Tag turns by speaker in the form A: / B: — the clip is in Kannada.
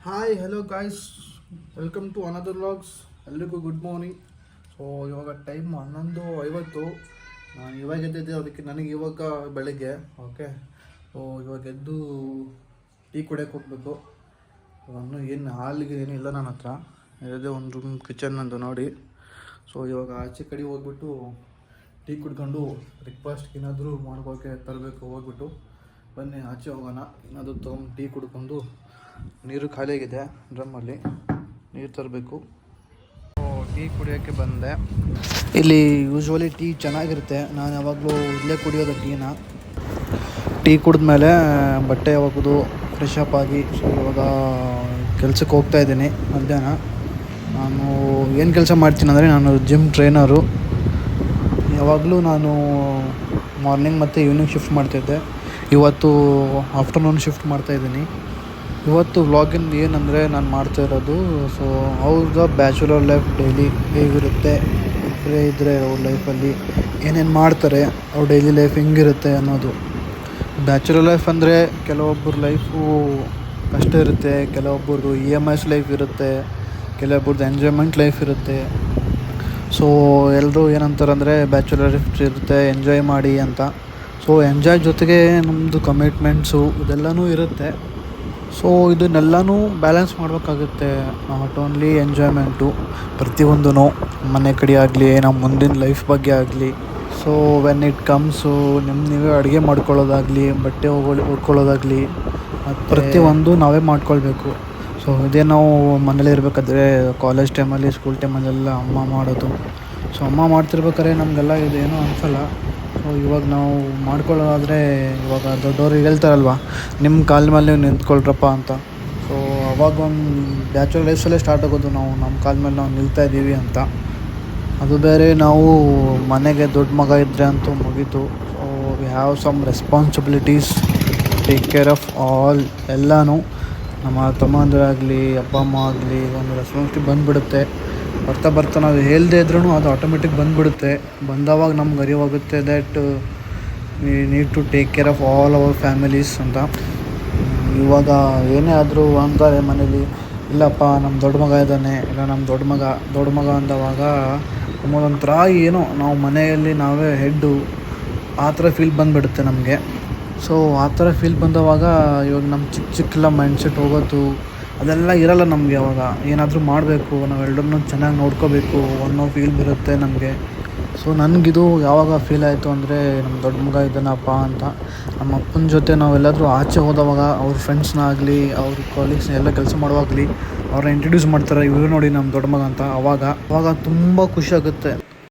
A: Hi hello guys, welcome to another vlogs. ಎಲ್ರಿಗೂ ಗುಡ್ ಮಾರ್ನಿಂಗ್. ಸೊ ಇವಾಗ ಟೈಮ್ 11:50. ನಾನು ಇವಾಗ ಎದ್ದಿದ್ದೆ, ಅದಕ್ಕೆ ನನಗೆ ಇವಾಗ ಬೆಳಗ್ಗೆ. ಓಕೆ, ಸೊ ಇವಾಗ ಎದ್ದು ಟೀ ಕುಡಿಯೋಕ್ಕೆ ಹೋಗಬೇಕು. ಇನ್ನೂ ಏನು ಹಾಲಿಗೆ ಏನಿಲ್ಲ ನನ್ನ ಹತ್ರ. ಇರೋದೇ ಒಂದು ರೂಮ್, ಕಿಚನ್ ಅಂತ ನೋಡಿ. ಸೊ ಇವಾಗ ಆಚೆ ಕಡೆ ಹೋಗ್ಬಿಟ್ಟು ಟೀ ಕುಡ್ಕೊಂಡು ಬ್ರೇಕ್ಫಾಸ್ಟ್ಗೆ ಏನಾದರೂ ಮಾಡ್ಕೋಕ್ಕೆ ತರಬೇಕು. ಹೋಗ್ಬಿಟ್ಟು ಬನ್ನಿ ಆಚೆ ಹೋಗೋಣ. ಏನಾದರೂ ತೊಗೊಂಡು ಟೀ ಕುಡ್ಕೊಂಡು, ನೀರು ಖಾಲಿಯಾಗಿದೆ, ಡ್ರಮ್ಮಲ್ಲಿ ನೀರು ತರಬೇಕು. ಟೀ ಕುಡಿಯೋಕ್ಕೆ ಬಂದೆ. ಇಲ್ಲಿ ಯೂಶ್ವಲಿ ಟೀ ಚೆನ್ನಾಗಿರುತ್ತೆ. ನಾನು ಯಾವಾಗಲೂ ಇಲ್ಲೇ ಕುಡಿಯೋದು ಟೀ ಕುಡಿದ್ಮೇಲೆ ಬಟ್ಟೆ ಒಗೆದು ಫ್ರೆಶ್ ಅಪ್ ಆಗಿ, ಸೊ ಇವಾಗ ಕೆಲಸಕ್ಕೆ ಹೋಗ್ತಾಯಿದ್ದೀನಿ. ಮಧ್ಯಾಹ್ನ ನಾನು ಏನು ಕೆಲಸ ಮಾಡ್ತೀನಿ ಅಂದರೆ, ನಾನು ಜಿಮ್ ಟ್ರೈನರು. ಯಾವಾಗಲೂ ನಾನು ಮಾರ್ನಿಂಗ್ ಮತ್ತು ಈವ್ನಿಂಗ್ ಶಿಫ್ಟ್ ಮಾಡ್ತಾಯಿದ್ದೆ. ಇವತ್ತು ಆಫ್ಟರ್ನೂನ್ ಶಿಫ್ಟ್ ಮಾಡ್ತಾಯಿದ್ದೀನಿ. ಇವತ್ತು ವ್ಲಾಗಿಂದ ಏನಂದರೆ, ನಾನು ಮಾಡ್ತಾ ಇರೋದು, ಸೊ ಅವ್ರದ್ದು ಬ್ಯಾಚುಲರ್ ಲೈಫ್ ಡೈಲಿ ಹೇಗಿರುತ್ತೆ, ಇಬ್ಬರೇ ಇದ್ದರೆ ಅವ್ರ ಲೈಫಲ್ಲಿ ಏನೇನು ಮಾಡ್ತಾರೆ, ಅವ್ರ ಡೈಲಿ ಲೈಫ್ ಹೆಂಗಿರುತ್ತೆ ಅನ್ನೋದು. ಬ್ಯಾಚುಲರ್ ಲೈಫ್ ಅಂದರೆ ಕೆಲವೊಬ್ಬರ ಲೈಫು ಕಷ್ಟ ಇರುತ್ತೆ, ಕೆಲವೊಬ್ಬರದು EMIs ಲೈಫ್ ಇರುತ್ತೆ, ಕೆಲವೊಬ್ಬರದ್ದು ಎಂಜಾಯ್ಮೆಂಟ್ ಲೈಫ್ ಇರುತ್ತೆ. ಸೊ ಎಲ್ಲರೂ ಏನಂತಾರೆ ಅಂದರೆ, ಬ್ಯಾಚುಲರ್ ಲೈಫ್ ಇರುತ್ತೆ, ಎಂಜಾಯ್ ಮಾಡಿ ಅಂತ. ಸೊ ಎಂಜಾಯ್ ಜೊತೆಗೆ ನಮ್ಮದು ಕಮಿಟ್ಮೆಂಟ್ಸು ಇದೆಲ್ಲನೂ ಇರುತ್ತೆ. ಸೊ ಇದನ್ನೆಲ್ಲನೂ ಬ್ಯಾಲೆನ್ಸ್ ಮಾಡಬೇಕಾಗುತ್ತೆ. ನಾಟ್ ಓನ್ಲಿ ಎಂಜಾಯ್ಮೆಂಟು, ಪ್ರತಿಯೊಂದೂ ಮನೆ ಕಡೆ ಆಗಲಿ, ನಮ್ಮ ಮುಂದಿನ ಲೈಫ್ ಬಗ್ಗೆ ಆಗಲಿ. ಸೊ ವೆನ್ ಇಟ್ ಕಮ್ಸು ನೀವೇ ಅಡುಗೆ ಮಾಡ್ಕೊಳ್ಳೋದಾಗಲಿ, ಬಟ್ಟೆ ಒಗ್ಕೊಳ್ಳೋದಾಗಲಿ, ಮತ್ತು ಪ್ರತಿಯೊಂದು ನಾವೇ ಮಾಡ್ಕೊಳ್ಬೇಕು. ಸೊ ಇದೇ ನಾವು ಮನೇಲಿ ಇರಬೇಕಾದ್ರೆ, ಕಾಲೇಜ್ ಟೈಮಲ್ಲಿ, ಸ್ಕೂಲ್ ಟೈಮಲ್ಲೆಲ್ಲ ಅಮ್ಮ ಮಾಡೋದು. ಸೊ ಅಮ್ಮ ಮಾಡ್ತಿರ್ಬೇಕಾದ್ರೆ ನಮಗೆಲ್ಲ ಇದೇನೂ ಅನಿಸಲ್ಲ. ಸೊ ಇವಾಗ ನಾವು ಮಾಡ್ಕೊಳ್ಳೋದಾದರೆ, ಇವಾಗ ದೊಡ್ಡವರು ಹೇಳ್ತಾರಲ್ವ, ನಿಮ್ಮ ಕಾಲ ಮೇಲೆ ನೀವು ನಿಂತ್ಕೊಳ್ರಪ್ಪ ಅಂತ. ಸೊ ಅವಾಗ ಒಂದು ಬ್ಯಾಚುಲರ್ ಲೈಫಲ್ಲೇ ಸ್ಟಾರ್ಟ್ ಆಗೋದು, ನಾವು ನಮ್ಮ ಕಾಲ ಮೇಲೆ ನಾವು ನಿಲ್ತಾಯಿದ್ದೀವಿ ಅಂತ. ಅದು ಬೇರೆ, ನಾವು ಮನೆಗೆ ದೊಡ್ಡ ಮಗ ಇದ್ದರೆ ಅಂತೂ ಮುಗೀತು. So we have some responsibilities, take care of all. ಎಲ್ಲನೂ ನಮ್ಮ ತಮ್ಮಂದಿರಾಗಲಿ, ಅಪ್ಪ ಅಮ್ಮ ಆಗಲಿ, ಒಂದು ರೆಸ್ಪಾನ್ಸಿಬಿಲಿಟಿ ಬಂದುಬಿಡುತ್ತೆ. ಬರ್ತಾ ನಾವು ಹೇಳದೇ ಇದ್ರೂ ಅದು ಆಟೋಮೆಟಿಕ್ ಬಂದುಬಿಡುತ್ತೆ. ಬಂದವಾಗ ನಮ್ಗೆ ಅರಿವಾಗುತ್ತೆ that we need to take care of all our families ಅಂತ. ಇವಾಗ ಏನೇ ಆದರೂ ಅಂತಾರೆ ಮನೇಲಿ, ಇಲ್ಲಪ್ಪ ನಮ್ಮ ದೊಡ್ಡ ಮಗ ಇದ್ದಾನೆ, ಇಲ್ಲ ನಮ್ಮ ದೊಡ್ಡ ಮಗ ಅಂದವಾಗ ನಮ್ಮದೊಂಥರ ಏನೋ, ನಾವು ಮನೆಯಲ್ಲಿ ನಾವೇ ಹೆಡ್ಡು, ಆ ಥರ ಫೀಲ್ ಬಂದುಬಿಡುತ್ತೆ ನಮಗೆ. ಸೊ ಆ ಥರ ಫೀಲ್ ಬಂದವಾಗ ಇವಾಗ ನಮ್ಮ ಚಿಕ್ಕ ಮೈಂಡ್ಸೆಟ್ ಹೋಗೋದು ಅದೆಲ್ಲ ಇರೋಲ್ಲ ನಮಗೆ. ಅವಾಗ ಏನಾದರೂ ಮಾಡಬೇಕು, ನಾವೆಲ್ಲರನ್ನೂ ಚೆನ್ನಾಗಿ ನೋಡ್ಕೋಬೇಕು ಅನ್ನೋ ಫೀಲ್ ಬರುತ್ತೆ ನಮಗೆ. ಸೊ ನನಗಿದು ಯಾವಾಗ ಫೀಲ್ ಆಯಿತು ಅಂದರೆ, ನಮ್ಮ ದೊಡ್ಡ ಮಗ ಇದ್ದಾನಪ್ಪ ಅಂತ. ನಮ್ಮ ಅಪ್ಪನ ಜೊತೆ ನಾವೆಲ್ಲಾದರೂ ಆಚೆ ಹೋದವಾಗ, ಅವ್ರ ಫ್ರೆಂಡ್ಸ್ನ ಆಗಲಿ, ಅವ್ರ ಕಾಲೀಗ್ಸ್ನ ಎಲ್ಲ ಕೆಲಸ ಮಾಡುವಾಗಲಿ ಅವ್ರನ್ನ ಇಂಟ್ರಡ್ಯೂಸ್ ಮಾಡ್ತಾರೆ, ಇವರು ನೋಡಿ ನಮ್ಮ ದೊಡ್ಡ ಮಗ ಅಂತ. ಅವಾಗ ತುಂಬ ಖುಷಿ ಆಗುತ್ತೆ.